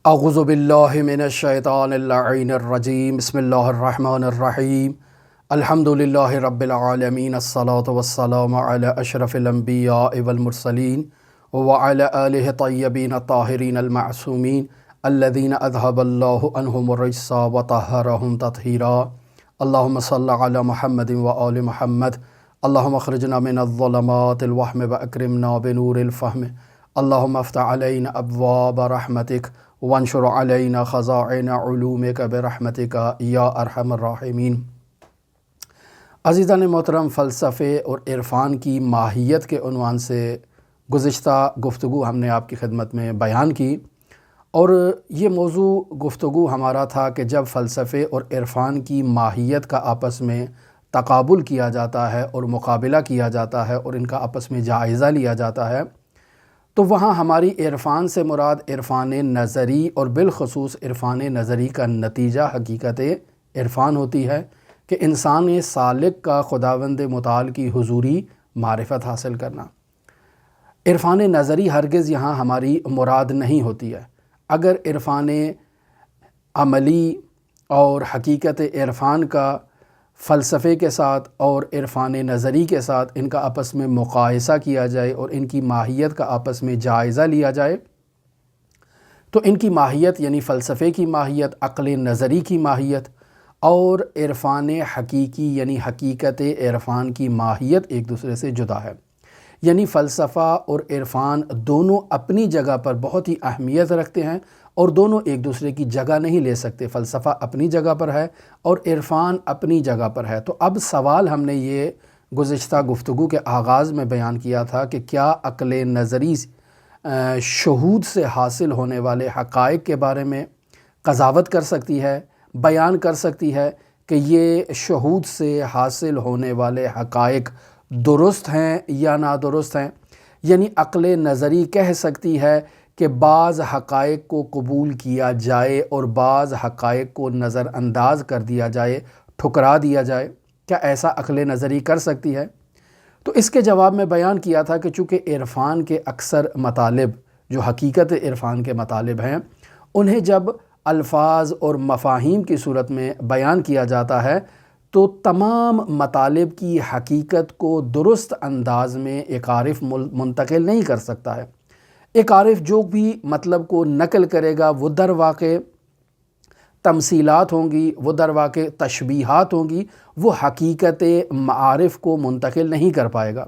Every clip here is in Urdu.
اعوذ باللہ من الشیطان اللعین الرجیم بسم اللہ الرحمن الرحیم الحمدللہ رب العالمین الصلاة والسلام علی اشرف الانبیاء والمرسلین وعلی آلہ طیبین الطاہرین المعصومین الذین اذہب اللہ عنہم الرجس وطہرہم تطہیرا اللہم صلی علی محمد وآل محمد اللہم اخرجنا من الظلمات الوہم واکرمنا بنور الفہم اللہم افتح علینا ابواب رحمتک وانشر علینا خزائن علومک برحمتک یا ارحم الراحمین۔ عزیزان محترم، فلسفے اور عرفان کی ماہیت کے عنوان سے گزشتہ گفتگو ہم نے آپ کی خدمت میں بیان کی، اور یہ موضوع گفتگو ہمارا تھا کہ جب فلسفے اور عرفان کی ماہیت کا آپس میں تقابل کیا جاتا ہے اور مقابلہ کیا جاتا ہے اور ان کا آپس میں جائزہ لیا جاتا ہے، تو وہاں ہماری عرفان سے مراد عرفان نظری اور بالخصوص عرفان نظری کا نتیجہ حقیقت عرفان ہوتی ہے کہ انسان سالک کا خداوند متعال کی حضوری معرفت حاصل کرنا۔ عرفان نظری ہرگز یہاں ہماری مراد نہیں ہوتی ہے۔ اگر عرفان عملی اور حقیقت عرفان کا فلسفے کے ساتھ اور عرفان نظری کے ساتھ ان کا آپس میں مقایسہ کیا جائے اور ان کی ماہیت کا آپس میں جائزہ لیا جائے، تو ان کی ماہیت یعنی فلسفے کی ماہیت، عقل نظری کی ماہیت اور عرفان حقیقی یعنی حقیقت عرفان کی ماہیت ایک دوسرے سے جدا ہے۔ یعنی فلسفہ اور عرفان دونوں اپنی جگہ پر بہت ہی اہمیت رکھتے ہیں اور دونوں ایک دوسرے کی جگہ نہیں لے سکتے۔ فلسفہ اپنی جگہ پر ہے اور عرفان اپنی جگہ پر ہے۔ تو اب سوال ہم نے یہ گزشتہ گفتگو کے آغاز میں بیان کیا تھا کہ کیا عقل نظری شہود سے حاصل ہونے والے حقائق کے بارے میں قضاوت کر سکتی ہے، بیان کر سکتی ہے کہ یہ شہود سے حاصل ہونے والے حقائق درست ہیں یا نادرست ہیں؟ یعنی عقل نظری کہہ سکتی ہے کہ بعض حقائق کو قبول کیا جائے اور بعض حقائق کو نظر انداز کر دیا جائے، ٹھکرا دیا جائے؟ کیا ایسا عقل نظری کر سکتی ہے؟ تو اس کے جواب میں بیان کیا تھا کہ چونکہ عرفان کے اکثر مطالب جو حقیقت عرفان کے مطالب ہیں، انہیں جب الفاظ اور مفاہیم کی صورت میں بیان کیا جاتا ہے تو تمام مطالب کی حقیقت کو درست انداز میں ایک عارف منتقل نہیں کر سکتا ہے۔ ایک عارف جو بھی مطلب کو نقل کرے گا وہ در واقع تمثیلات ہوں گی، وہ در واقع تشبیہات ہوں گی، وہ حقیقت معارف کو منتقل نہیں کر پائے گا۔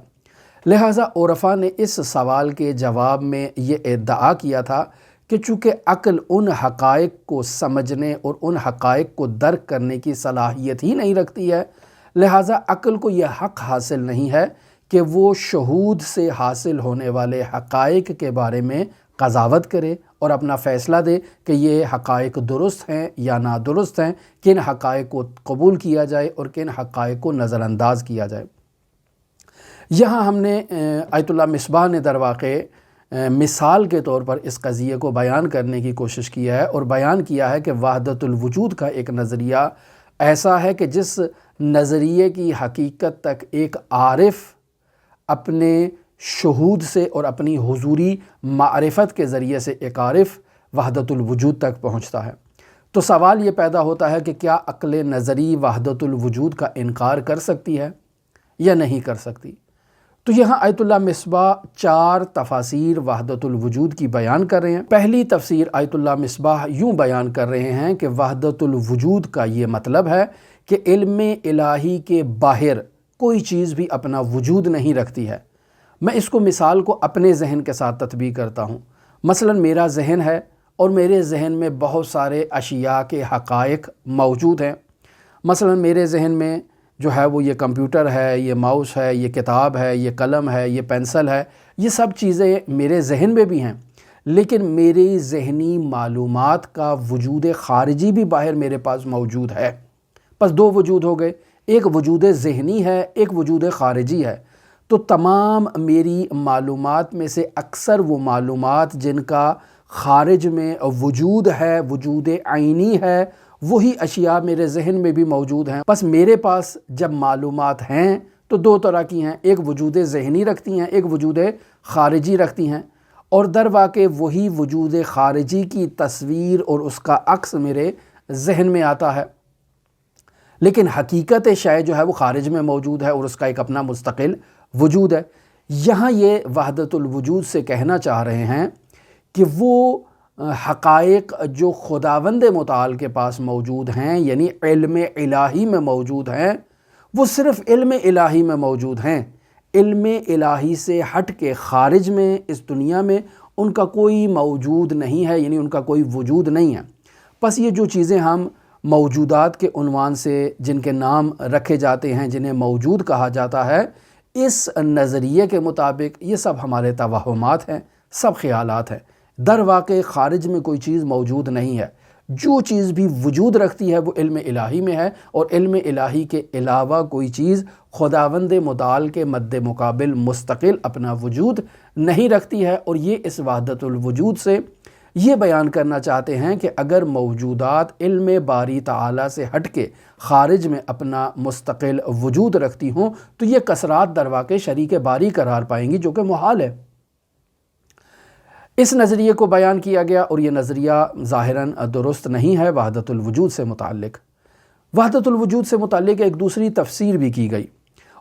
لہٰذا عرفاء نے اس سوال کے جواب میں یہ ادعا کیا تھا کہ چونکہ عقل ان حقائق کو سمجھنے اور ان حقائق کو درک کرنے کی صلاحیت ہی نہیں رکھتی ہے، لہٰذا عقل کو یہ حق حاصل نہیں ہے کہ وہ شہود سے حاصل ہونے والے حقائق کے بارے میں قضاوت کرے اور اپنا فیصلہ دے کہ یہ حقائق درست ہیں یا نادرست ہیں، کن حقائق کو قبول کیا جائے اور کن حقائق کو نظر انداز کیا جائے۔ یہاں ہم نے آیت اللہ مصباح نے در واقع مثال کے طور پر اس قضیے کو بیان کرنے کی کوشش کی ہے اور بیان کیا ہے کہ وحدت الوجود کا ایک نظریہ ایسا ہے کہ جس نظریے کی حقیقت تک ایک عارف اپنے شہود سے اور اپنی حضوری معرفت کے ذریعے سے ایک عارف وحدت الوجود تک پہنچتا ہے۔ تو سوال یہ پیدا ہوتا ہے کہ کیا عقل نظری وحدت الوجود کا انکار کر سکتی ہے یا نہیں کر سکتی؟ تو یہاں آیت اللہ مصباح 4 تفاسیر وحدت الوجود کی بیان کر رہے ہیں۔ پہلی تفسیر آیت اللہ مصباح یوں بیان کر رہے ہیں کہ وحدت الوجود کا یہ مطلب ہے کہ علم الہی کے باہر کوئی چیز بھی اپنا وجود نہیں رکھتی ہے۔ میں اس کو مثال کو اپنے ذہن کے ساتھ تطبیق کرتا ہوں۔ مثلا میرا ذہن ہے اور میرے ذہن میں بہت سارے اشیاء کے حقائق موجود ہیں۔ مثلا میرے ذہن میں جو ہے وہ یہ کمپیوٹر ہے، یہ ماؤس ہے، یہ کتاب ہے، یہ قلم ہے، یہ پینسل ہے، یہ سب چیزیں میرے ذہن میں بھی ہیں، لیکن میری ذہنی معلومات کا وجود خارجی بھی باہر میرے پاس موجود ہے۔ بس 2 وجود ہو گئے، ایک وجود ذہنی ہے، ایک وجود خارجی ہے۔ تو تمام میری معلومات میں سے اکثر وہ معلومات جن کا خارج میں وجود ہے، وجود عینی ہے، وہی اشیاء میرے ذہن میں بھی موجود ہیں۔ بس میرے پاس جب معلومات ہیں تو 2 طرح کی ہیں، ایک وجود ذہنی رکھتی ہیں، ایک وجود خارجی رکھتی ہیں، اور در واقع وہی وجود خارجی کی تصویر اور اس کا عکس میرے ذہن میں آتا ہے، لیکن حقیقت شے جو ہے وہ خارج میں موجود ہے اور اس کا ایک اپنا مستقل وجود ہے۔ یہاں یہ وحدت الوجود سے کہنا چاہ رہے ہیں کہ وہ حقائق جو خداوند متعال کے پاس موجود ہیں، یعنی علم الہی میں موجود ہیں، وہ صرف علم الہی میں موجود ہیں۔ علم الہی سے ہٹ کے خارج میں اس دنیا میں ان کا کوئی موجود نہیں ہے، یعنی ان کا کوئی وجود نہیں ہے۔ بس یہ جو چیزیں ہم موجودات کے عنوان سے جن کے نام رکھے جاتے ہیں، جنہیں موجود کہا جاتا ہے، اس نظریے کے مطابق یہ سب ہمارے توہمات ہیں، سب خیالات ہیں۔ در واقع خارج میں کوئی چیز موجود نہیں ہے۔ جو چیز بھی وجود رکھتی ہے وہ علم الہی میں ہے، اور علم الہی کے علاوہ کوئی چیز خداوند متعال کے مد مقابل مستقل اپنا وجود نہیں رکھتی ہے۔ اور یہ اس وحدت الوجود سے یہ بیان کرنا چاہتے ہیں کہ اگر موجودات علم باری تعالیٰ سے ہٹ کے خارج میں اپنا مستقل وجود رکھتی ہوں تو یہ کثرات در واقع شریک باری قرار پائیں گی، جو کہ محال ہے۔ اس نظریے کو بیان کیا گیا، اور یہ نظریہ ظاہراً درست نہیں ہے وحدت الوجود سے متعلق۔ وحدت الوجود سے متعلق ایک دوسری تفسیر بھی کی گئی،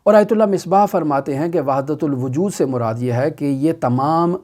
اور آیت اللہ مصباح فرماتے ہیں کہ وحدت الوجود سے مراد یہ ہے کہ یہ تمام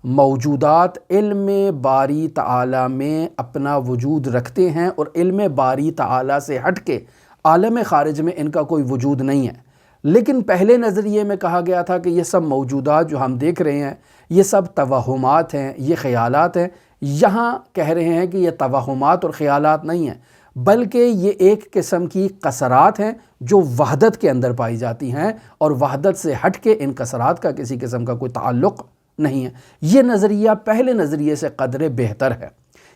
موجودات علم باری تعالیٰ میں اپنا وجود رکھتے ہیں، اور علم باری تعالیٰ سے ہٹ کے عالم خارج میں ان کا کوئی وجود نہیں ہے۔ لیکن پہلے نظریے میں کہا گیا تھا کہ یہ سب موجودات جو ہم دیکھ رہے ہیں یہ سب توہمات ہیں، یہ خیالات ہیں۔ یہاں کہہ رہے ہیں کہ یہ توہمات اور خیالات نہیں ہیں، بلکہ یہ ایک قسم کی قصرات ہیں جو وحدت کے اندر پائی جاتی ہیں، اور وحدت سے ہٹ کے ان قصرات کا کسی قسم کا کوئی تعلق نہیں ہے۔ یہ نظریہ پہلے نظریے سے قدر بہتر ہے،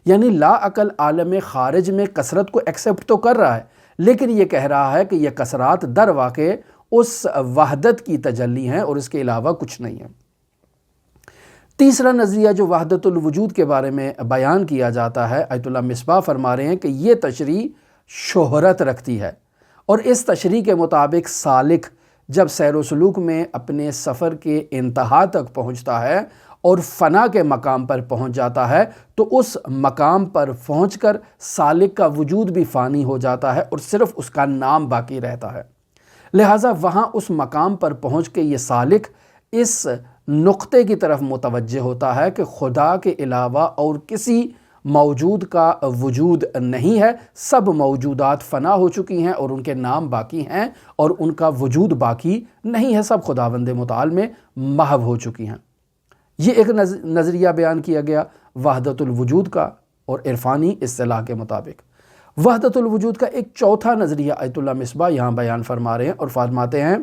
یعنی لا عقل عالم خارج میں کثرت کو ایکسیپٹ تو کر رہا ہے، لیکن یہ کہہ رہا ہے کہ یہ کثرات در واقع اس وحدت کی تجلی ہیں اور اس کے علاوہ کچھ نہیں ہے۔ تیسرا نظریہ جو وحدت الوجود کے بارے میں بیان کیا جاتا ہے، آیت اللہ مصباح فرما رہے ہیں کہ یہ تشریح شہرت رکھتی ہے، اور اس تشریح کے مطابق سالک جب سیر و سلوک میں اپنے سفر کے انتہا تک پہنچتا ہے اور فنا کے مقام پر پہنچ جاتا ہے تو اس مقام پر پہنچ کر سالک کا وجود بھی فانی ہو جاتا ہے اور صرف اس کا نام باقی رہتا ہے۔ لہٰذا وہاں اس مقام پر پہنچ کے یہ سالک اس نقطے کی طرف متوجہ ہوتا ہے کہ خدا کے علاوہ اور کسی موجود کا وجود نہیں ہے، سب موجودات فنا ہو چکی ہیں اور ان کے نام باقی ہیں اور ان کا وجود باقی نہیں ہے، سب خداوند متعال میں محو ہو چکی ہیں۔ یہ ایک نظریہ بیان کیا گیا وحدت الوجود کا اور عرفانی اصطلاح کے مطابق۔ وحدت الوجود کا ایک چوتھا نظریہ آیت اللہ مصباح یہاں بیان فرما رہے ہیں اور فرماتے ہیں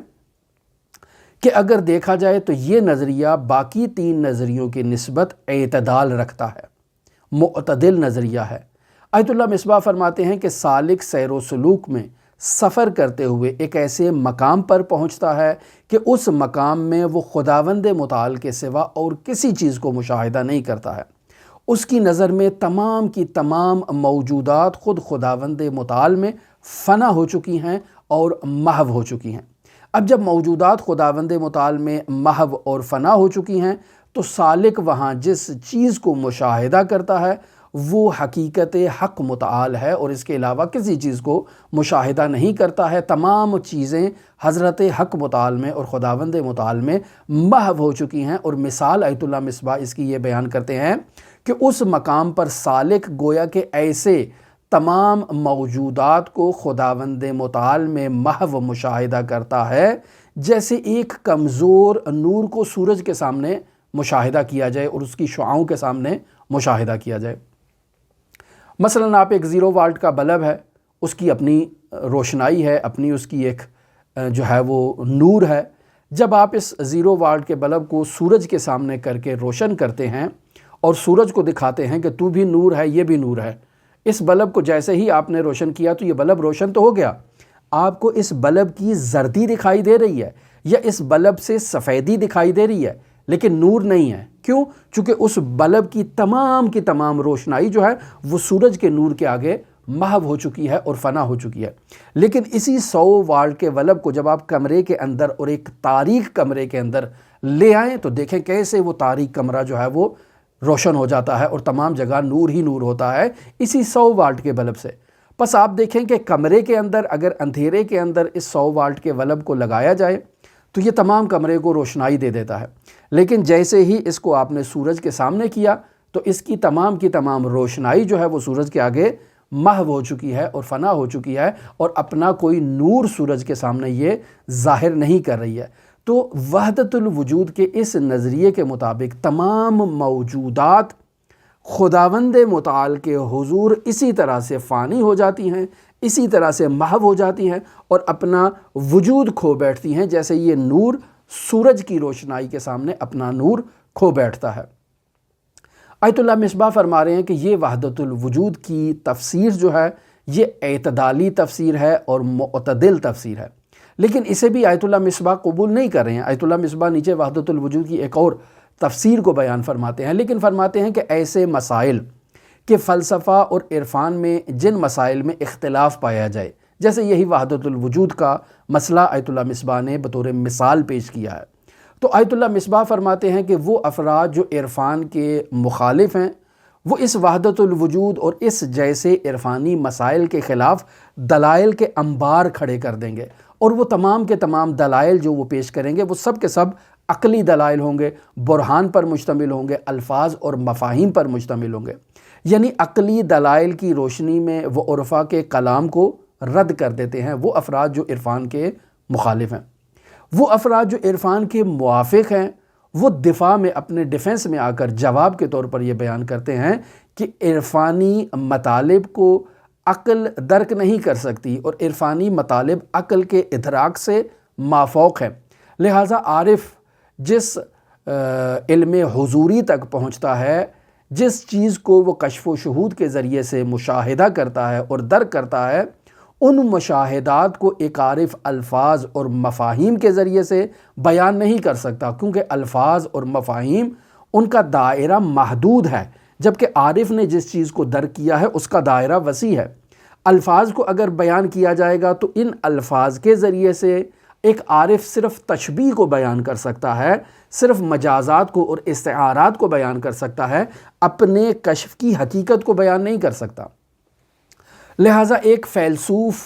کہ اگر دیکھا جائے تو یہ نظریہ باقی تین نظریوں کی نسبت اعتدال رکھتا ہے، معتدل نظریہ ہے۔ آیت اللہ مصباح فرماتے ہیں کہ سالک سیر و سلوک میں سفر کرتے ہوئے ایک ایسے مقام پر پہنچتا ہے کہ اس مقام میں وہ خداوند متعال کے سوا اور کسی چیز کو مشاہدہ نہیں کرتا ہے۔ اس کی نظر میں تمام کی تمام موجودات خود خداوند متعال میں فنا ہو چکی ہیں اور محو ہو چکی ہیں۔ اب جب موجودات خداوند متعال میں محو اور فنا ہو چکی ہیں تو سالک وہاں جس چیز کو مشاہدہ کرتا ہے وہ حقیقت حق متعال ہے اور اس کے علاوہ کسی چیز کو مشاہدہ نہیں کرتا ہے۔ تمام چیزیں حضرت حق متعال میں اور خداوند متعال میں محو ہو چکی ہیں، اور مثال آیت اللہ مصباح اس کی یہ بیان کرتے ہیں کہ اس مقام پر سالک گویا کہ ایسے تمام موجودات کو خداوند متعال میں محو مشاہدہ کرتا ہے جیسے ایک کمزور نور کو سورج کے سامنے مشاہدہ کیا جائے اور اس کی شعاؤں کے سامنے مشاہدہ کیا جائے۔ مثلا آپ ایک 0 واٹ کا بلب ہے، اس کی اپنی روشنائی ہے، اپنی اس کی ایک جو ہے وہ نور ہے۔ جب آپ اس 0 واٹ کے بلب کو سورج کے سامنے کر کے روشن کرتے ہیں اور سورج کو دکھاتے ہیں کہ تو بھی نور ہے، یہ بھی نور ہے، اس بلب کو جیسے ہی آپ نے روشن کیا تو یہ بلب روشن تو ہو گیا، آپ کو اس بلب کی زردی دکھائی دے رہی ہے یا اس بلب سے سفیدی دکھائی دے رہی ہے، لیکن نور نہیں ہے۔ کیوں؟ چونکہ اس بلب کی تمام روشنائی جو ہے وہ سورج کے نور کے آگے محو ہو چکی ہے اور فنا ہو چکی ہے۔ لیکن اسی 100 واٹ کے بلب کو جب آپ کمرے کے اندر اور ایک تاریک کمرے کے اندر لے آئیں تو دیکھیں کیسے وہ تاریک کمرہ جو ہے وہ روشن ہو جاتا ہے اور تمام جگہ نور ہی نور ہوتا ہے اسی 100 واٹ کے بلب سے۔ پس آپ دیکھیں کہ کمرے کے اندر اگر اندھیرے کے اندر اس 100 واٹ کے بلب کو لگایا جائے تو یہ تمام کمرے کو روشنائی دے دیتا ہے، لیکن جیسے ہی اس کو آپ نے سورج کے سامنے کیا تو اس کی تمام روشنائی جو ہے وہ سورج کے آگے محو ہو چکی ہے اور فنا ہو چکی ہے اور اپنا کوئی نور سورج کے سامنے یہ ظاہر نہیں کر رہی ہے۔ تو وحدت الوجود کے اس نظریے کے مطابق تمام موجودات خداوند متعال کے حضور اسی طرح سے فانی ہو جاتی ہیں، اسی طرح سے محو ہو جاتی ہیں اور اپنا وجود کھو بیٹھتی ہیں، جیسے یہ نور سورج کی روشنائی کے سامنے اپنا نور کھو بیٹھتا ہے۔ آیت اللہ مصباح فرما رہے ہیں کہ یہ وحدت الوجود کی تفسیر جو ہے یہ اعتدالی تفسیر ہے اور معتدل تفسیر ہے، لیکن اسے بھی آیت اللہ مصباح قبول نہیں کر رہے ہیں۔ آیت اللہ مصباح نیچے وحدت الوجود کی ایک اور تفسیر کو بیان فرماتے ہیں، لیکن فرماتے ہیں کہ ایسے مسائل کہ فلسفہ اور عرفان میں جن مسائل میں اختلاف پایا جائے، جیسے یہی وحدت الوجود کا مسئلہ آیت اللہ مصباح نے بطور مثال پیش کیا ہے، تو آیت اللہ مصباح فرماتے ہیں کہ وہ افراد جو عرفان کے مخالف ہیں وہ اس وحدت الوجود اور اس جیسے عرفانی مسائل کے خلاف دلائل کے انبار کھڑے کر دیں گے، اور وہ تمام کے تمام دلائل جو وہ پیش کریں گے وہ سب کے سب عقلی دلائل ہوں گے، برہان پر مشتمل ہوں گے، الفاظ اور مفاہیم پر مشتمل ہوں گے، یعنی عقلی دلائل کی روشنی میں وہ عرفا کے کلام کو رد کر دیتے ہیں۔ وہ افراد جو عرفان کے مخالف ہیں، وہ افراد جو عرفان کے موافق ہیں، وہ دفاع میں اپنے ڈیفنس میں آ کر جواب کے طور پر یہ بیان کرتے ہیں کہ عرفانی مطالب کو عقل درک نہیں کر سکتی اور عرفانی مطالب عقل کے ادراک سے مافوق ہیں، لہٰذا عارف جس علم حضوری تک پہنچتا ہے، جس چیز کو وہ کشف و شہود کے ذریعے سے مشاہدہ کرتا ہے اور درک کرتا ہے، ان مشاہدات کو ایک عارف الفاظ اور مفاہیم کے ذریعے سے بیان نہیں کر سکتا، کیونکہ الفاظ اور مفاہیم ان کا دائرہ محدود ہے، جبکہ عارف نے جس چیز کو درک کیا ہے اس کا دائرہ وسیع ہے۔ الفاظ کو اگر بیان کیا جائے گا تو ان الفاظ کے ذریعے سے ایک عارف صرف تشبیہ کو بیان کر سکتا ہے، صرف مجازات کو اور استعارات کو بیان کر سکتا ہے، اپنے کشف کی حقیقت کو بیان نہیں کر سکتا۔ لہٰذا ایک فیلسوف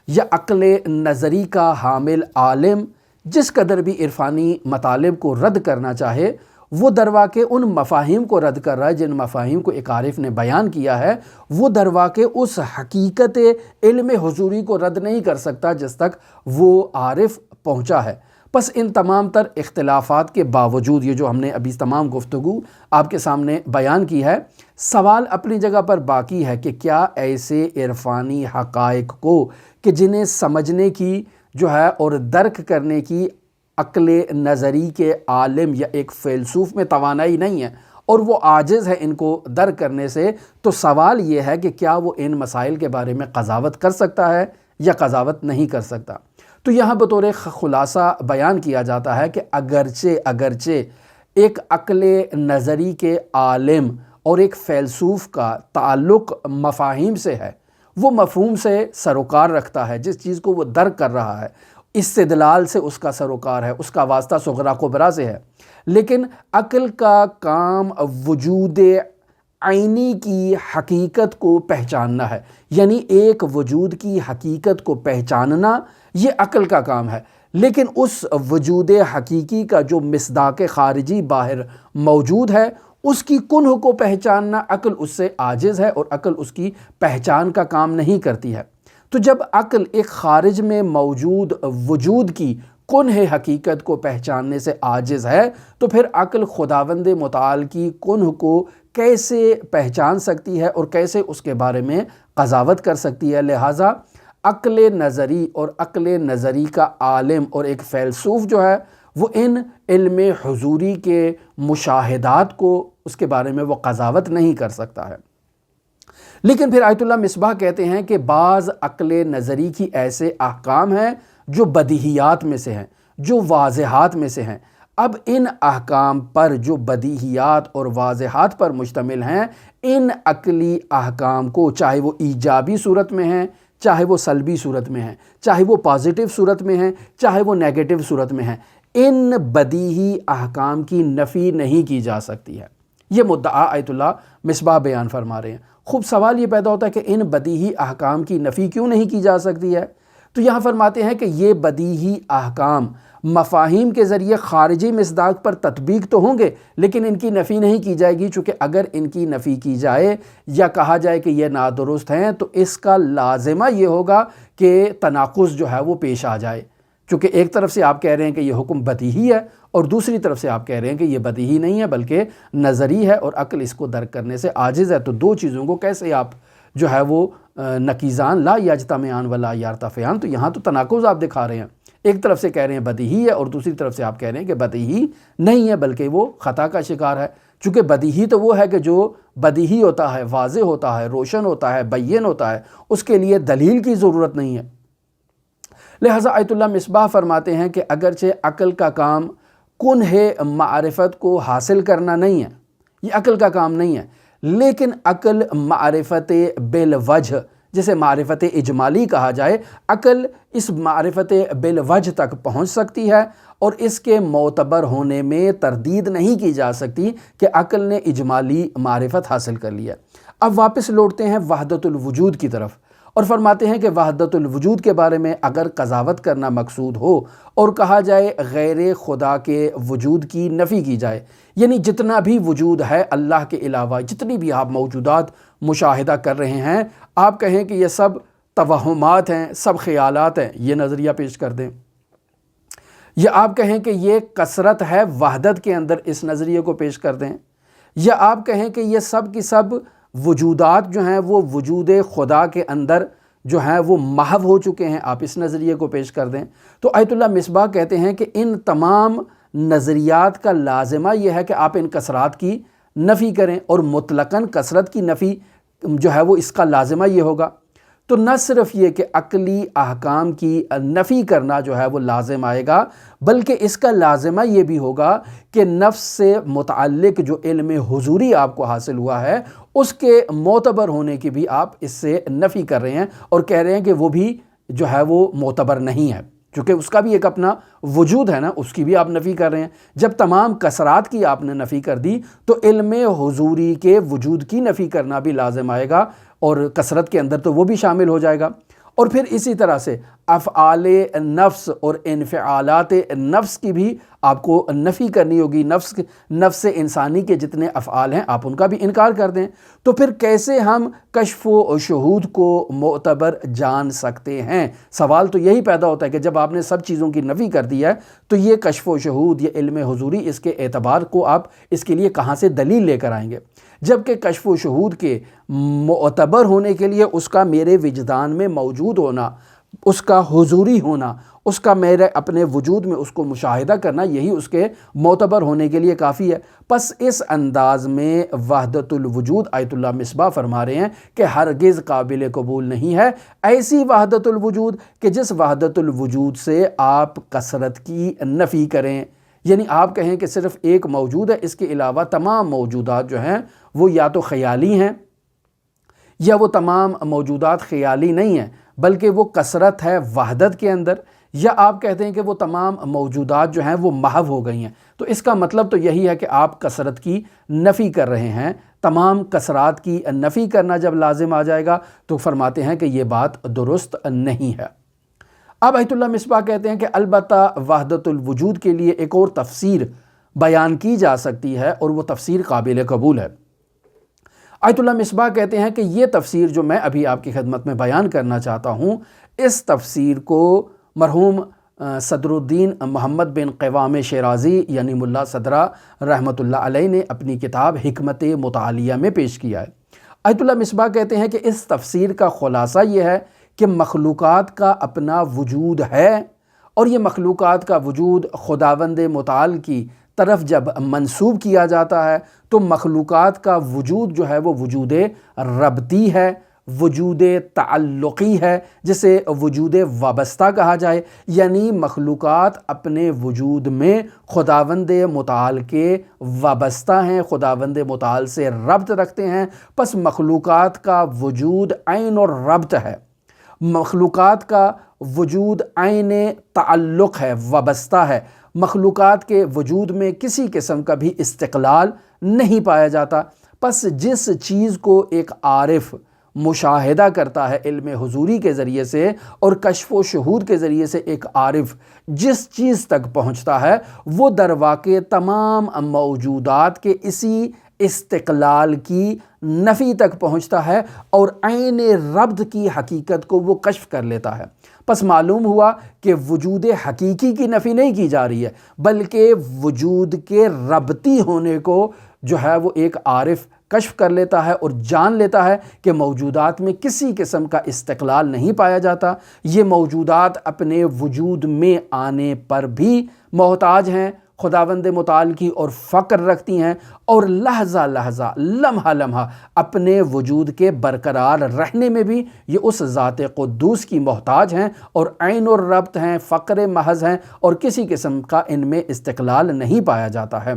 یا عقل نظری کا حامل عالم جس قدر بھی عرفانی مطالب کو رد کرنا چاہے، وہ درواقع ان مفاہیم کو رد کر رہا ہے جن مفاہیم کو ایک عارف نے بیان کیا ہے، وہ درواقع اس حقیقت علم حضوری کو رد نہیں کر سکتا جس تک وہ عارف پہنچا ہے۔ پس ان تمام تر اختلافات کے باوجود یہ جو ہم نے ابھی تمام گفتگو آپ کے سامنے بیان کی ہے، سوال اپنی جگہ پر باقی ہے کہ کیا ایسے عرفانی حقائق کو کہ جنہیں سمجھنے کی جو ہے اور درک کرنے کی عقل نظری کے عالم یا ایک فیلسوف میں توانائی نہیں ہے اور وہ عاجز ہے ان کو درک کرنے سے، تو سوال یہ ہے کہ کیا وہ ان مسائل کے بارے میں قضاوت کر سکتا ہے یا قضاوت نہیں کر سکتا۔ تو یہاں بطور خلاصہ بیان کیا جاتا ہے کہ اگرچہ ایک عقل نظری کے عالم اور ایک فیلسوف کا تعلق مفاہیم سے ہے، وہ مفہوم سے سروکار رکھتا ہے، جس چیز کو وہ درک کر رہا ہے استدلال سے اس کا سروکار ہے، اس کا واسطہ صغرا کبریٰ سے ہے، لیکن عقل کا کام وجود عینی کی حقیقت کو پہچاننا ہے، یعنی ایک وجود کی حقیقت کو پہچاننا یہ عقل کا کام ہے، لیکن اس وجود حقیقی کا جو مصداق خارجی باہر موجود ہے اس کی کنہ کو پہچاننا عقل اس سے عاجز ہے اور عقل اس کی پہچان کا کام نہیں کرتی ہے۔ تو جب عقل ایک خارج میں موجود وجود کی کنہ حقیقت کو پہچاننے سے عاجز ہے تو پھر عقل خداوند متعال کی کنہ کو کیسے پہچان سکتی ہے اور کیسے اس کے بارے میں قضاوت کر سکتی ہے؟ لہٰذا عقل نظری اور عقل نظری کا عالم اور ایک فیلسوف جو ہے وہ ان علم حضوری کے مشاہدات کو اس کے بارے میں وہ قضاوت نہیں کر سکتا ہے۔ لیکن پھر آیت اللہ مصباح کہتے ہیں کہ بعض عقل نظری کی ایسے احکام ہیں جو بدیہیات میں سے ہیں، جو واضحات میں سے ہیں۔ اب ان احکام پر جو بدیہیات اور واضحات پر مشتمل ہیں، ان عقلی احکام کو چاہے وہ ایجابی صورت میں ہیں، چاہے وہ سلبی صورت میں ہیں، چاہے وہ پازیٹیو صورت میں ہیں، چاہے وہ نیگیٹو صورت میں ہیں، ان بدیہی احکام کی نفی نہیں کی جا سکتی ہے۔ یہ مدعا آیت اللہ مصباح بیان فرما رہے ہیں۔ خوب سوال یہ پیدا ہوتا ہے کہ ان بدیہی احکام کی نفی کیوں نہیں کی جا سکتی ہے؟ تو یہاں فرماتے ہیں کہ یہ بدیہی احکام مفاہیم کے ذریعے خارجی مصداق پر تطبیق تو ہوں گے، لیکن ان کی نفی نہیں کی جائے گی، چونکہ اگر ان کی نفی کی جائے یا کہا جائے کہ یہ نادرست ہیں تو اس کا لازمہ یہ ہوگا کہ تناقض جو ہے وہ پیش آ جائے، چونکہ ایک طرف سے آپ کہہ رہے ہیں کہ یہ حکم بدیہی ہے اور دوسری طرف سے آپ کہہ رہے ہیں کہ یہ بدیہی نہیں ہے بلکہ نظری ہے اور عقل اس کو درک کرنے سے عاجز ہے، تو دو چیزوں کو کیسے آپ جو ہے وہ نقیضان لا یجتمعان ولا یرتفعان، تو یہاں تو تناقض آپ دکھا رہے ہیں۔ ایک طرف سے کہہ رہے ہیں بدیہی ہے اور دوسری طرف سے آپ کہہ رہے ہیں کہ بدیہی نہیں ہے بلکہ وہ خطا کا شکار ہے، چونکہ بدیہی تو وہ ہے کہ جو بدیہی ہوتا ہے، واضح ہوتا ہے، روشن ہوتا ہے، بین ہوتا ہے، اس کے لیے دلیل کی ضرورت نہیں ہے۔ لہٰذا آیت اللہ مصباح فرماتے ہیں کہ اگرچہ عقل کا کام کنہ معرفت کو حاصل کرنا نہیں ہے، یہ عقل کا کام نہیں ہے، لیکن عقل معرفت بالوجہ، جسے معرفت اجمالی کہا جائے، عقل اس معرفت بالوجہ تک پہنچ سکتی ہے اور اس کے معتبر ہونے میں تردید نہیں کی جا سکتی کہ عقل نے اجمالی معرفت حاصل کر لیا۔ اب واپس لوٹتے ہیں وحدت الوجود کی طرف اور فرماتے ہیں کہ وحدت الوجود کے بارے میں اگر قضاوت کرنا مقصود ہو اور کہا جائے غیر خدا کے وجود کی نفی کی جائے، یعنی جتنا بھی وجود ہے اللہ کے علاوہ، جتنی بھی آپ موجودات مشاہدہ کر رہے ہیں، آپ کہیں کہ یہ سب توہمات ہیں، سب خیالات ہیں، یہ نظریہ پیش کر دیں، یا آپ کہیں کہ یہ کثرت ہے وحدت کے اندر، اس نظریے کو پیش کر دیں، یا آپ کہیں کہ یہ سب کی سب وجودات جو ہیں وہ وجود خدا کے اندر جو ہیں وہ محو ہو چکے ہیں، آپ اس نظریے کو پیش کر دیں۔ تو آیت اللہ مصباح کہتے ہیں کہ ان تمام نظریات کا لازمہ یہ ہے کہ آپ ان کثرات کی نفی کریں، اور مطلقاً کثرت کی نفی جو ہے وہ اس کا لازمہ یہ ہوگا۔ تو نہ صرف یہ کہ عقلی احکام کی نفی کرنا جو ہے وہ لازم آئے گا، بلکہ اس کا لازمہ یہ بھی ہوگا کہ نفس سے متعلق جو علم حضوری آپ کو حاصل ہوا ہے، اس کے معتبر ہونے کی بھی آپ اس سے نفی کر رہے ہیں اور کہہ رہے ہیں کہ وہ بھی جو ہے وہ معتبر نہیں ہے، چونکہ اس کا بھی ایک اپنا وجود ہے نا، اس کی بھی آپ نفی کر رہے ہیں۔ جب تمام کثرات کی آپ نے نفی کر دی تو علم حضوری کے وجود کی نفی کرنا بھی لازم آئے گا، اور کثرت کے اندر تو وہ بھی شامل ہو جائے گا۔ اور پھر اسی طرح سے افعال نفس اور انفعالات نفس کی بھی آپ کو نفی کرنی ہوگی، نفس انسانی کے جتنے افعال ہیں آپ ان کا بھی انکار کر دیں، تو پھر کیسے ہم کشف و شہود کو معتبر جان سکتے ہیں؟ سوال تو یہی پیدا ہوتا ہے کہ جب آپ نے سب چیزوں کی نفی کر دی ہے تو یہ کشف و شہود، یہ علم حضوری، اس کے اعتبار کو آپ اس کے لیے کہاں سے دلیل لے کر آئیں گے؟ جبکہ کشف و شہود کے معتبر ہونے کے لیے اس کا میرے وجدان میں موجود ہونا، اس کا حضوری ہونا، اس کا میرے اپنے وجود میں اس کو مشاہدہ کرنا، یہی اس کے معتبر ہونے کے لیے کافی ہے۔ پس اس انداز میں وحدت الوجود آیت اللہ مصباح فرما رہے ہیں کہ ہرگز قابل قبول نہیں ہے ایسی وحدت الوجود کہ جس وحدت الوجود سے آپ کثرت کی نفی کریں، یعنی آپ کہیں کہ صرف ایک موجود ہے، اس کے علاوہ تمام موجودات جو ہیں وہ یا تو خیالی ہیں، یا وہ تمام موجودات خیالی نہیں ہیں بلکہ وہ کثرت ہے وحدت کے اندر، یا آپ کہتے ہیں کہ وہ تمام موجودات جو ہیں وہ محو ہو گئی ہیں۔ تو اس کا مطلب تو یہی ہے کہ آپ کثرت کی نفی کر رہے ہیں۔ تمام کثرات کی نفی کرنا جب لازم آ جائے گا تو فرماتے ہیں کہ یہ بات درست نہیں ہے۔ اب آیت اللہ مصباح کہتے ہیں کہ البتہ وحدت الوجود کے لیے ایک اور تفسیر بیان کی جا سکتی ہے اور وہ تفسیر قابل قبول ہے۔ آیت اللہ مصباح کہتے ہیں کہ یہ تفسیر جو میں ابھی آپ کی خدمت میں بیان کرنا چاہتا ہوں، اس تفسیر کو مرحوم صدر الدین محمد بن قوام شیرازی یعنی ملا صدرہ رحمۃ اللہ علیہ نے اپنی کتاب حکمت مطالعہ میں پیش کیا ہے۔ آیت اللہ مصباح کہتے ہیں کہ اس تفسیر کا خلاصہ یہ ہے کہ مخلوقات کا اپنا وجود ہے، اور یہ مخلوقات کا وجود خداوند متعال کی طرف جب منسوب کیا جاتا ہے تو مخلوقات کا وجود جو ہے وہ وجود ربطی ہے، وجود تعلقی ہے، جسے وجود وابستہ کہا جائے، یعنی مخلوقات اپنے وجود میں خداوند متعال کے وابستہ ہیں، خداوند متعال سے ربط رکھتے ہیں۔ پس مخلوقات کا وجود عین اور ربط ہے، مخلوقات کا وجود عین تعلق ہے، وابستہ ہے، مخلوقات کے وجود میں کسی قسم کا بھی استقلال نہیں پایا جاتا۔ پس جس چیز کو ایک عارف مشاہدہ کرتا ہے علم حضوری کے ذریعے سے اور کشف و شہود کے ذریعے سے، ایک عارف جس چیز تک پہنچتا ہے وہ در واقع تمام موجودات کے اسی استقلال کی نفی تک پہنچتا ہے اور عین ربط کی حقیقت کو وہ کشف کر لیتا ہے۔ پس معلوم ہوا کہ وجود حقیقی کی نفی نہیں کی جا رہی ہے، بلکہ وجود کے ربطی ہونے کو جو ہے وہ ایک عارف کشف کر لیتا ہے اور جان لیتا ہے کہ موجودات میں کسی قسم کا استقلال نہیں پایا جاتا۔ یہ موجودات اپنے وجود میں آنے پر بھی محتاج ہیں خداوند متعال کی اور فقر رکھتی ہیں، اور لحظہ لحظہ لمحہ لمحہ اپنے وجود کے برقرار رہنے میں بھی یہ اس ذات قدوس کی محتاج ہیں اور عین الربط ہیں، فقر محض ہیں، اور کسی قسم کا ان میں استقلال نہیں پایا جاتا ہے۔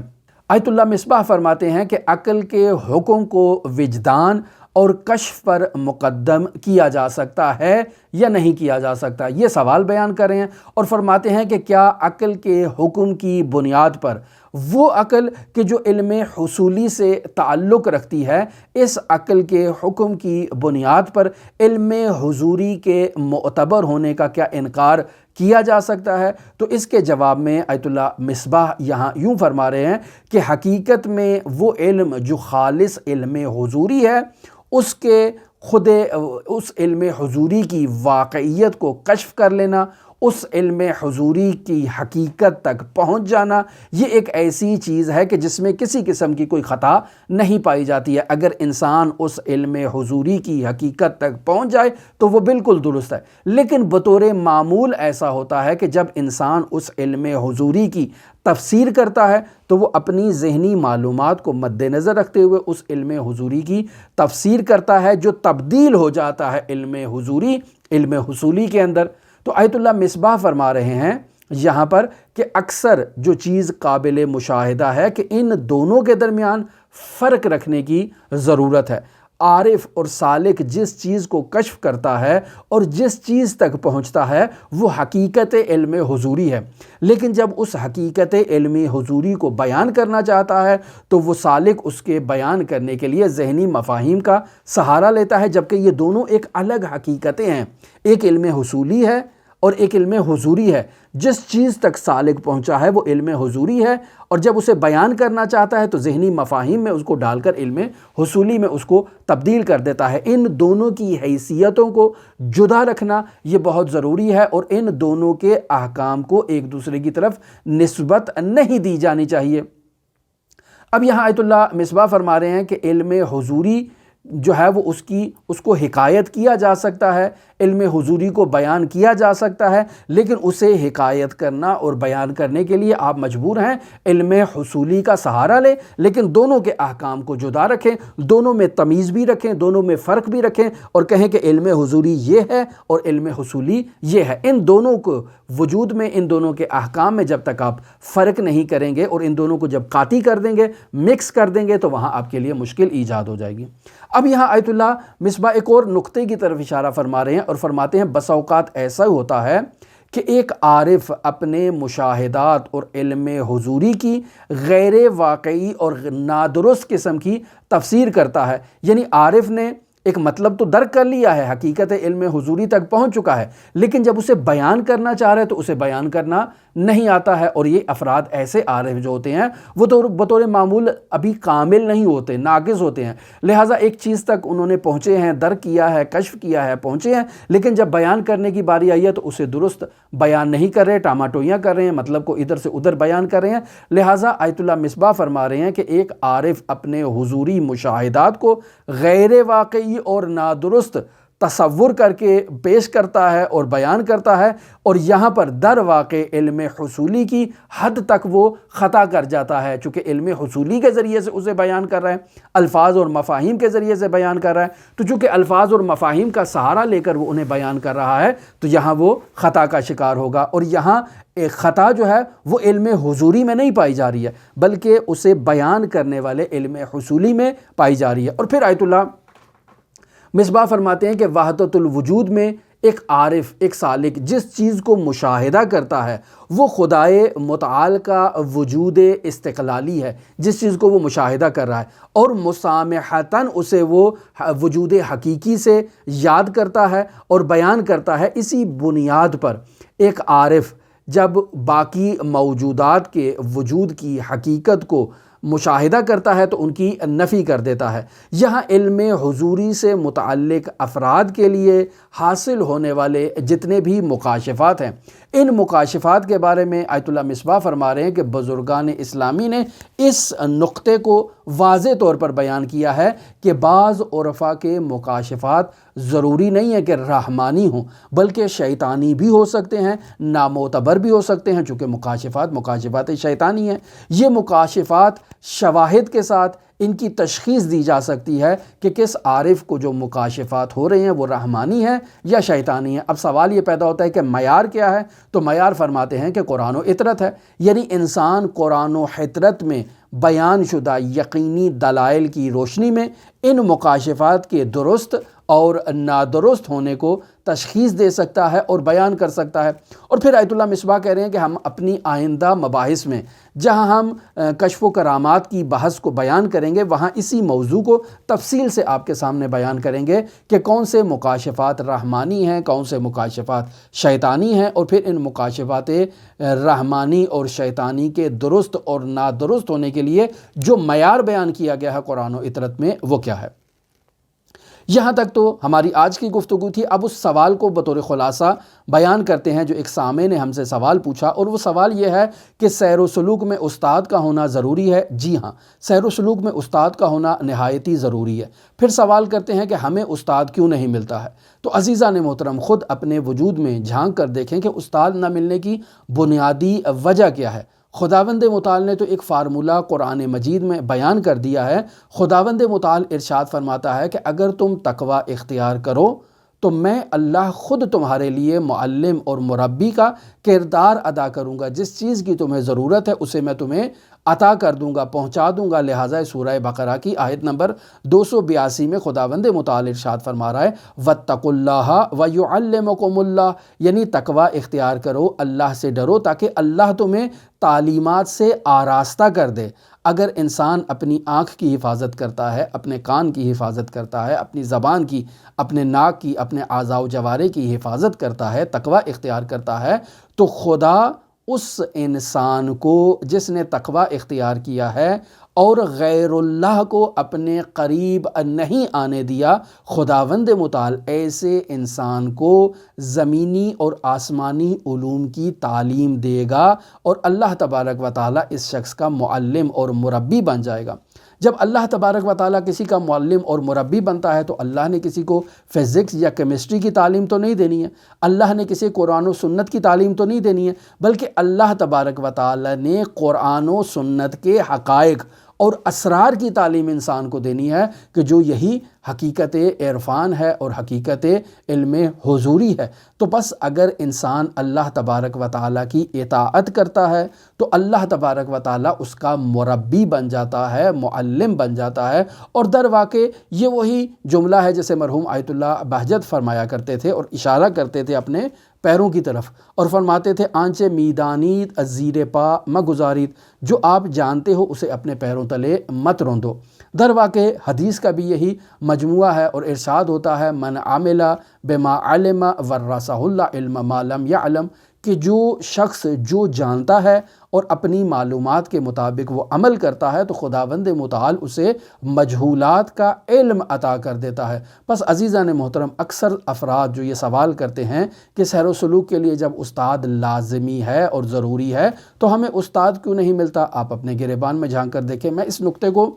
آیت اللہ مصباح فرماتے ہیں کہ عقل کے حکم کو وجدان اور کشف پر مقدم کیا جا سکتا ہے یا نہیں کیا جا سکتا، یہ سوال بیان کر رہے ہیں، اور فرماتے ہیں کہ کیا عقل کے حکم کی بنیاد پر وہ عقل کہ جو علم حصولی سے تعلق رکھتی ہے، اس عقل کے حکم کی بنیاد پر علم حضوری کے معتبر ہونے کا کیا انکار کیا جا سکتا ہے؟ تو اس کے جواب میں آیت اللہ مصباح یہاں یوں فرما رہے ہیں کہ حقیقت میں وہ علم جو خالص علم حضوری ہے، اس کے خود اس علم حضوری کی واقعیت کو کشف کر لینا، اس علم حضوری کی حقیقت تک پہنچ جانا، یہ ایک ایسی چیز ہے کہ جس میں کسی قسم کی کوئی خطا نہیں پائی جاتی ہے۔ اگر انسان اس علم حضوری کی حقیقت تک پہنچ جائے تو وہ بالکل درست ہے، لیکن بطور معمول ایسا ہوتا ہے کہ جب انسان اس علم حضوری کی تفسیر کرتا ہے تو وہ اپنی ذہنی معلومات کو مد نظر رکھتے ہوئے اس علم حضوری کی تفسیر کرتا ہے جو تبدیل ہو جاتا ہے علم حضوری علم حصولی کے اندر۔ تو آیت اللہ مصباح فرما رہے ہیں یہاں پر کہ اکثر جو چیز قابل مشاہدہ ہے کہ ان دونوں کے درمیان فرق رکھنے کی ضرورت ہے۔ عارف اور سالک جس چیز کو کشف کرتا ہے اور جس چیز تک پہنچتا ہے وہ حقیقت علم حضوری ہے، لیکن جب اس حقیقت علم حضوری کو بیان کرنا چاہتا ہے تو وہ سالک اس کے بیان کرنے کے لیے ذہنی مفاہیم کا سہارا لیتا ہے، جبکہ یہ دونوں ایک الگ حقیقتیں ہیں۔ ایک علم حصولی ہے اور ایک علم حضوری ہے۔ جس چیز تک سالک پہنچا ہے وہ علم حضوری ہے، اور جب اسے بیان کرنا چاہتا ہے تو ذہنی مفاہیم میں اس کو ڈال کر علم حصولی میں اس کو تبدیل کر دیتا ہے۔ ان دونوں کی حیثیتوں کو جدا رکھنا یہ بہت ضروری ہے، اور ان دونوں کے احکام کو ایک دوسرے کی طرف نسبت نہیں دی جانی چاہیے۔ اب یہاں آیت اللہ مصباح فرما رہے ہیں کہ علم حضوری جو ہے وہ اس کو حکایت کیا جا سکتا ہے، علم حضوری کو بیان کیا جا سکتا ہے، لیکن اسے حکایت کرنا اور بیان کرنے کے لیے آپ مجبور ہیں علم حصولی کا سہارا لیں، لیکن دونوں کے احکام کو جدا رکھیں، دونوں میں تمیز بھی رکھیں، دونوں میں فرق بھی رکھیں، اور کہیں کہ علم حضوری یہ ہے اور علم حصولی یہ ہے۔ ان دونوں کو وجود میں، ان دونوں کے احکام میں جب تک آپ فرق نہیں کریں گے اور ان دونوں کو جب قاطی کر دیں گے، مکس کر دیں گے، تو وہاں آپ کے لیے مشکل ایجاد ہو جائے گی۔ اب یہاں آیت اللہ مصباح ایک اور نقطے کی طرف اشارہ فرما رہے ہیں اور فرماتے ہیں بسا اوقات ایسا ہوتا ہے کہ ایک عارف اپنے مشاہدات اور علم حضوری کی غیر واقعی اور نادرست قسم کی تفسیر کرتا ہے، یعنی عارف نے ایک مطلب تو درک کر لیا ہے، حقیقت علم حضوری تک پہنچ چکا ہے، لیکن جب اسے بیان کرنا چاہ رہے تو اسے بیان کرنا نہیں آتا ہے۔ اور یہ افراد ایسے عارف جو ہوتے ہیں وہ تو بطور معمول ابھی کامل نہیں ہوتے، ناقص ہوتے ہیں، لہٰذا ایک چیز تک انہوں نے پہنچے ہیں، درک کیا ہے، کشف کیا ہے، پہنچے ہیں، لیکن جب بیان کرنے کی باری آئی ہے تو اسے درست بیان نہیں کر رہے، ٹاماٹوئیاں کر رہے ہیں، مطلب کو ادھر سے ادھر بیان کر رہے ہیں۔ لہٰذا آیت اللہ مصباح فرما رہے ہیں کہ ایک عارف اپنے حضوری مشاہدات کو غیر واقعی اور نادرست تصور کر کے پیش کرتا ہے اور بیان کرتا ہے، اور یہاں پر در واقع علم حصولی کی حد تک وہ خطا کر جاتا ہے، چونکہ علم حصولی کے ذریعے سے اسے بیان کر رہا ہے، الفاظ اور مفاہیم کے ذریعے سے بیان کر رہا ہے، تو چونکہ الفاظ اور مفاہیم کا سہارا لے کر وہ انہیں بیان کر رہا ہے تو یہاں وہ خطا کا شکار ہوگا، اور یہاں ایک خطا جو ہے وہ علم حضوری میں نہیں پائی جا رہی ہے بلکہ اسے بیان کرنے والے علم حصولی میں پائی جا رہی ہے۔ اور پھر آیت اللہ مصباح فرماتے ہیں کہ وحدت الوجود میں ایک عارف، ایک سالک جس چیز کو مشاہدہ کرتا ہے وہ خدائے متعال کا وجود استقلالی ہے، جس چیز کو وہ مشاہدہ کر رہا ہے، اور مسامحتاً اسے وہ وجود حقیقی سے یاد کرتا ہے اور بیان کرتا ہے۔ اسی بنیاد پر ایک عارف جب باقی موجودات کے وجود کی حقیقت کو مشاہدہ کرتا ہے تو ان کی نفی کر دیتا ہے۔ یہاں علم حضوری سے متعلق افراد کے لیے حاصل ہونے والے جتنے بھی مکاشفات ہیں، ان مکاشفات کے بارے میں آیت اللہ مصباح فرما رہے ہیں کہ بزرگان اسلامی نے اس نقطے کو واضح طور پر بیان کیا ہے کہ بعض عرفاء کے مکاشفات ضروری نہیں ہے کہ رحمانی ہوں، بلکہ شیطانی بھی ہو سکتے ہیں، نامعتبر بھی ہو سکتے ہیں، چونکہ مکاشفات شیطانی ہیں۔ یہ مکاشفات شواہد کے ساتھ ان کی تشخیص دی جا سکتی ہے کہ کس عارف کو جو مکاشفات ہو رہے ہیں وہ رحمانی ہیں یا شیطانی ہیں۔ اب سوال یہ پیدا ہوتا ہے کہ معیار کیا ہے؟ تو معیار فرماتے ہیں کہ قرآن و اطرت ہے، یعنی انسان قرآن و اطرت میں بیان شدہ یقینی دلائل کی روشنی میں ان مکاشفات کے درست اور نادرست ہونے کو تشخیص دے سکتا ہے اور بیان کر سکتا ہے۔ اور پھر آیت اللہ مصباح کہہ رہے ہیں کہ ہم اپنی آئندہ مباحث میں جہاں ہم کشف و کرامات کی بحث کو بیان کریں گے وہاں اسی موضوع کو تفصیل سے آپ کے سامنے بیان کریں گے کہ کون سے مکاشفات رحمانی ہیں، کون سے مکاشفات شیطانی ہیں، اور پھر ان مکاشفات رحمانی اور شیطانی کے درست اور نادرست ہونے کے لیے جو معیار بیان کیا گیا ہے قرآن و اطرت میں وہ کیا ہے۔ یہاں تک تو ہماری آج کی گفتگو تھی۔ اب اس سوال کو بطور خلاصہ بیان کرتے ہیں جو ایک سامع نے ہم سے سوال پوچھا، اور وہ سوال یہ ہے کہ سیر و سلوک میں استاد کا ہونا ضروری ہے؟ جی ہاں، سیر و سلوک میں استاد کا ہونا نہایتی ضروری ہے۔ پھر سوال کرتے ہیں کہ ہمیں استاد کیوں نہیں ملتا ہے؟ تو عزیزان محترم، خود اپنے وجود میں جھانک کر دیکھیں کہ استاد نہ ملنے کی بنیادی وجہ کیا ہے۔ خداوند متعال نے تو ایک فارمولہ قرآن مجید میں بیان کر دیا ہے۔ خداوند متعال ارشاد فرماتا ہے کہ اگر تم تقوی اختیار کرو تو میں اللہ خود تمہارے لیے معلم اور مربی کا کردار ادا کروں گا، جس چیز کی تمہیں ضرورت ہے اسے میں تمہیں عطا کر دوں گا، پہنچا دوں گا۔ لہٰذا سورہ بقرہ کی آیت نمبر 282 میں خداوند متعال ارشاد فرما رہا ہے وَاتَّقُوا اللَّهَ وَيُعَلِّمُكُمُ اللَّهُ، یعنی تقوی اختیار کرو، اللہ سے ڈرو تاکہ اللہ تمہیں تعلیمات سے آراستہ کر دے۔ اگر انسان اپنی آنکھ کی حفاظت کرتا ہے، اپنے کان کی حفاظت کرتا ہے، اپنی زبان کی، اپنے ناک کی، اپنے اعضاء و جوارح کی حفاظت کرتا ہے، تقوی اختیار کرتا ہے، تو خدا اس انسان کو جس نے تقوی اختیار کیا ہے اور غیر اللہ کو اپنے قریب نہیں آنے دیا، خداوند متعال ایسے انسان کو زمینی اور آسمانی علوم کی تعلیم دے گا، اور اللہ تبارک و تعالیٰ اس شخص کا معلم اور مربی بن جائے گا۔ جب اللہ تبارک و تعالیٰ کسی کا معلم اور مربی بنتا ہے تو اللہ نے کسی کو فزکس یا کیمسٹری کی تعلیم تو نہیں دینی ہے، اللہ نے کسی قرآن و سنت کی تعلیم تو نہیں دینی ہے، بلکہ اللہ تبارک و تعالیٰ نے قرآن و سنت کے حقائق اور اسرار کی تعلیم انسان کو دینی ہے کہ جو یہی حقیقت عرفان ہے اور حقیقت علم حضوری ہے۔ تو بس اگر انسان اللہ تبارک و تعالیٰ کی اطاعت کرتا ہے تو اللہ تبارک و تعالیٰ اس کا مربی بن جاتا ہے، معلم بن جاتا ہے، اور در واقع یہ وہی جملہ ہے جیسے مرحوم آیت اللہ بہجت فرمایا کرتے تھے اور اشارہ کرتے تھے اپنے پیروں کی طرف، اور فرماتے تھے آنچے میدانیت زیر پا مگزارید، جو آپ جانتے ہو اسے اپنے پیروں تلے مت روندو۔ در واقع حدیث کا بھی یہی مجموعہ ہے، اور ارشاد ہوتا ہے من عمل بما علم ورثہ اللہ علم ما لم یعلم، کہ جو شخص جو جانتا ہے اور اپنی معلومات کے مطابق وہ عمل کرتا ہے تو خداوند متعال اسے مجہولات کا علم عطا کر دیتا ہے۔ بس عزیزان محترم، اکثر افراد جو یہ سوال کرتے ہیں کہ سیر و سلوک کے لیے جب استاد لازمی ہے اور ضروری ہے تو ہمیں استاد کیوں نہیں ملتا، آپ اپنے گریبان میں جھانک کر دیکھیں۔ میں اس نقطے کو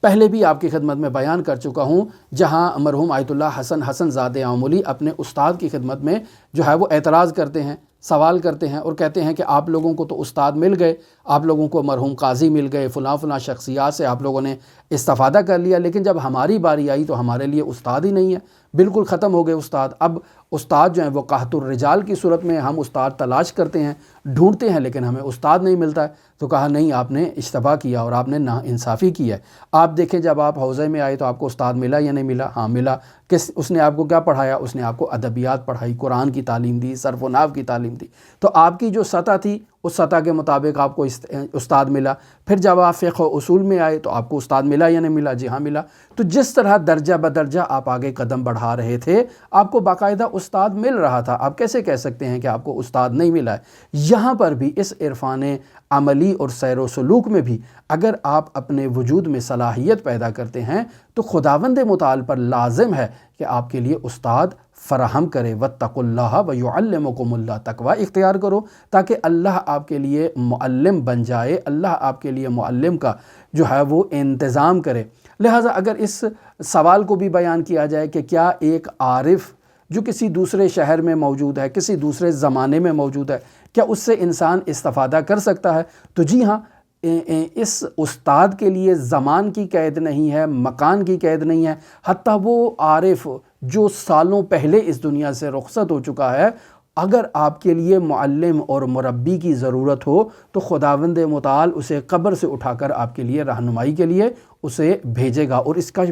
پہلے بھی آپ کی خدمت میں بیان کر چکا ہوں، جہاں مرحوم آیت اللہ حسن زادہ آملی اپنے استاد کی خدمت میں جو ہے وہ اعتراض کرتے ہیں، سوال کرتے ہیں اور کہتے ہیں کہ آپ لوگوں کو تو استاد مل گئے، آپ لوگوں کو مرحوم قاضی مل گئے، فلاں شخصیات سے آپ لوگوں نے استفادہ کر لیا، لیکن جب ہماری باری آئی تو ہمارے لیے استاد ہی نہیں ہے، بالکل ختم ہو گئے استاد۔ اب استاد جو ہیں وہ قحط الرجال کی صورت میں ہم استاد تلاش کرتے ہیں، ڈھونڈتے ہیں، لیکن ہمیں استاد نہیں ملتا ہے۔ تو کہا نہیں، آپ نے اشتباہ کیا اور آپ نے ناانصافی کی ہے۔ آپ دیکھیں جب آپ حوزے میں آئے تو آپ کو استاد ملا یا نہیں ملا؟ ہاں ملا۔ اس نے آپ کو کیا پڑھایا؟ اس نے آپ کو ادبیات پڑھائی، قرآن کی تعلیم دی، صرف و نحو کی تعلیم دی۔ تو آپ کی جو سطح تھی اس سطح کے مطابق آپ کو استاد ملا۔ پھر جب آپ فقہ و اصول میں آئے تو آپ کو استاد ملا یا نہیں ملا؟ جی ہاں ملا۔ تو جس طرح درجہ بدرجہ آپ آگے قدم بڑھا رہے تھے آپ کو باقاعدہ استاد مل رہا تھا۔ آپ کیسے کہہ سکتے ہیں کہ آپ کو استاد نہیں ملا ہے؟ یہاں پر بھی اس عرفان عملی اور سیر و سلوک میں بھی اگر آپ اپنے وجود میں صلاحیت پیدا کرتے ہیں تو خداوند متعال پر لازم ہے کہ آپ کے لیے استاد فراہم کرے۔ واتقوا اللہ ویعلمکم اللہ، تقوی اختیار کرو تاکہ اللہ آپ کے لیے معلم بن جائے، اللہ آپ کے لیے معلم کا جو ہے وہ انتظام کرے۔ لہٰذا اگر اس سوال کو بھی بیان کیا جائے کہ کیا ایک عارف جو کسی دوسرے شہر میں موجود ہے، کسی دوسرے زمانے میں موجود ہے، کیا اس سے انسان استفادہ کر سکتا ہے؟ تو جی ہاں، اس استاد کے لیے زمان کی قید نہیں ہے، مکان کی قید نہیں ہے۔ حتیٰ وہ عارف جو سالوں پہلے اس دنیا سے رخصت ہو چکا ہے، اگر آپ کے لیے معلم اور مربی کی ضرورت ہو تو خداوند متعال اسے قبر سے اٹھا کر آپ کے لیے رہنمائی کے لیے اسے بھیجے گا، اور اس کا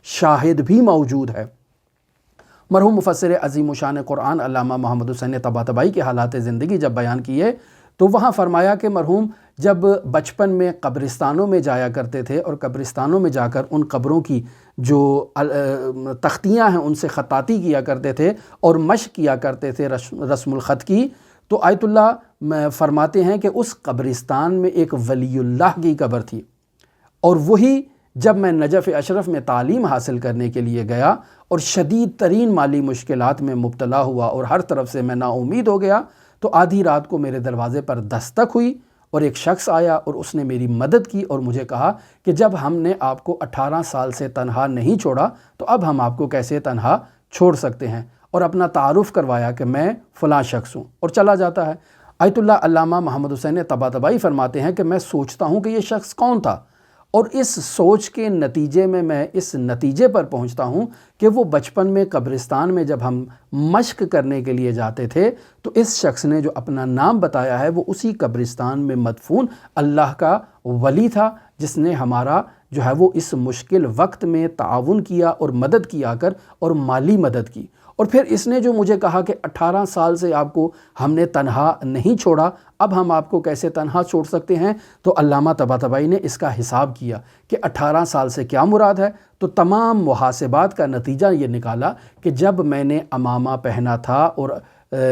شاہد بھی موجود ہے۔ مرحوم مفسر عظیم الشان قرآن علامہ محمد حسین طباطبائی کے حالات زندگی جب بیان کیے تو وہاں فرمایا کہ مرحوم جب بچپن میں قبرستانوں میں جایا کرتے تھے اور قبرستانوں میں جا کر ان قبروں کی جو تختیاں ہیں ان سے خطاطی کیا کرتے تھے اور مشق کیا کرتے تھے رسم الخط کی، تو آیت اللہ فرماتے ہیں کہ اس قبرستان میں ایک ولی اللہ کی قبر تھی، اور وہی جب میں نجف اشرف میں تعلیم حاصل کرنے کے لیے گیا اور شدید ترین مالی مشکلات میں مبتلا ہوا اور ہر طرف سے میں نا امید ہو گیا، تو آدھی رات کو میرے دروازے پر دستک ہوئی اور ایک شخص آیا اور اس نے میری مدد کی اور مجھے کہا کہ جب ہم نے آپ کو 18 سال سے تنہا نہیں چھوڑا تو اب ہم آپ کو کیسے تنہا چھوڑ سکتے ہیں، اور اپنا تعارف کروایا کہ میں فلاں شخص ہوں اور چلا جاتا ہے۔ آیت اللہ علامہ محمد حسین طباطبائی فرماتے ہیں کہ میں سوچتا ہوں کہ یہ شخص کون تھا، اور اس سوچ کے نتیجے میں اس نتیجے پر پہنچتا ہوں کہ وہ بچپن میں قبرستان میں جب ہم مشق کرنے کے لیے جاتے تھے تو اس شخص نے جو اپنا نام بتایا ہے وہ اسی قبرستان میں مدفون اللہ کا ولی تھا، جس نے ہمارا جو ہے وہ اس مشکل وقت میں تعاون کیا اور مدد کی آ کر، اور مالی مدد کی۔ اور پھر اس نے جو مجھے کہا کہ 18 سال سے آپ کو ہم نے تنہا نہیں چھوڑا، اب ہم آپ کو کیسے تنہا چھوڑ سکتے ہیں؟ تو علامہ طباطبائی نے اس کا حساب کیا کہ 18 سال سے کیا مراد ہے، تو تمام محاسبات کا نتیجہ یہ نکالا کہ جب میں نے عمامہ پہنا تھا اور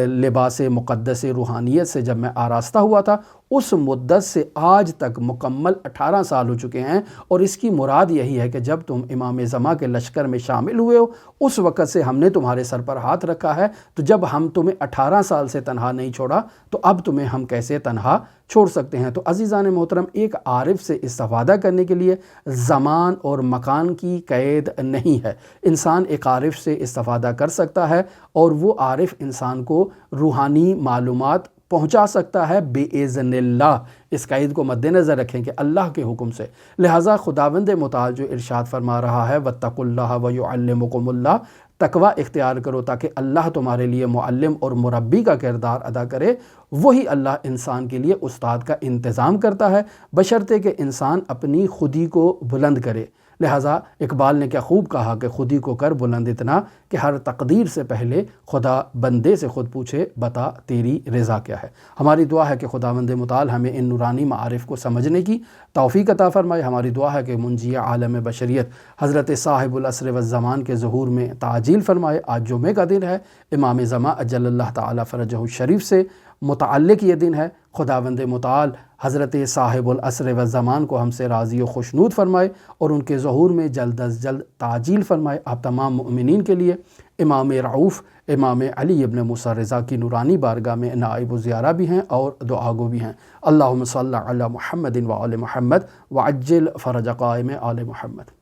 لباس مقدس روحانیت سے جب میں آراستہ ہوا تھا، اس مدت سے آج تک مکمل 18 سال ہو چکے ہیں، اور اس کی مراد یہی ہے کہ جب تم امام زماں کے لشکر میں شامل ہوئے ہو اس وقت سے ہم نے تمہارے سر پر ہاتھ رکھا ہے، تو جب ہم تمہیں 18 سال سے تنہا نہیں چھوڑا تو اب تمہیں ہم کیسے تنہا چھوڑ سکتے ہیں؟ تو عزیزان محترم، ایک عارف سے استفادہ کرنے کے لیے زمان اور مکان کی قید نہیں ہے۔ انسان ایک عارف سے استفادہ کر سکتا ہے، اور وہ عارف انسان کو روحانی معلومات پہنچا سکتا ہے بِإِذْنِ اللہ۔ اس قید کو مد نظر رکھیں کہ اللہ کے حکم سے۔ لہٰذا خداوند متعال جو ارشاد فرما رہا ہے وَاتَّقُوا اللَّهَ وَيُعَلِّمُكُمُ اللَّهُ، تقوی اختیار کرو تاکہ اللہ تمہارے لیے معلم اور مربی کا کردار ادا کرے، وہی اللہ انسان کے لیے استاد کا انتظام کرتا ہے، بشرطے کہ انسان اپنی خودی کو بلند کرے۔ لہٰذا اقبال نے کیا خوب کہا کہ خودی کو کر بلند اتنا کہ ہر تقدیر سے پہلے خدا بندے سے خود پوچھے بتا تیری رضا کیا ہے۔ ہماری دعا ہے کہ خداوند متعال ہمیں ان نورانی معارف کو سمجھنے کی توفیق عطا فرمائے۔ ہماری دعا ہے کہ منجی عالم بشریت حضرت صاحب العصر والزمان کے ظہور میں تعجیل فرمائے۔ آج جمعہ کا دن ہے، امام زمان اجل اللہ تعالی فرجہ الشریف سے متعلق یہ دن ہے۔ خداوند متعال حضرت صاحب العصر والزمان کو ہم سے راضی و خوشنود فرمائے اور ان کے ظہور میں جلد از جلد تعجیل فرمائے۔ آپ تمام مؤمنین کے لیے امام رعوف امام علی ابن موسیٰ رضا کی نورانی بارگاہ میں نائب و زیارہ بھی ہیں اور دعا گو بھی ہیں۔ اللہم صلی علی محمد و آل محمد وعجل فرج قائم آل محمد۔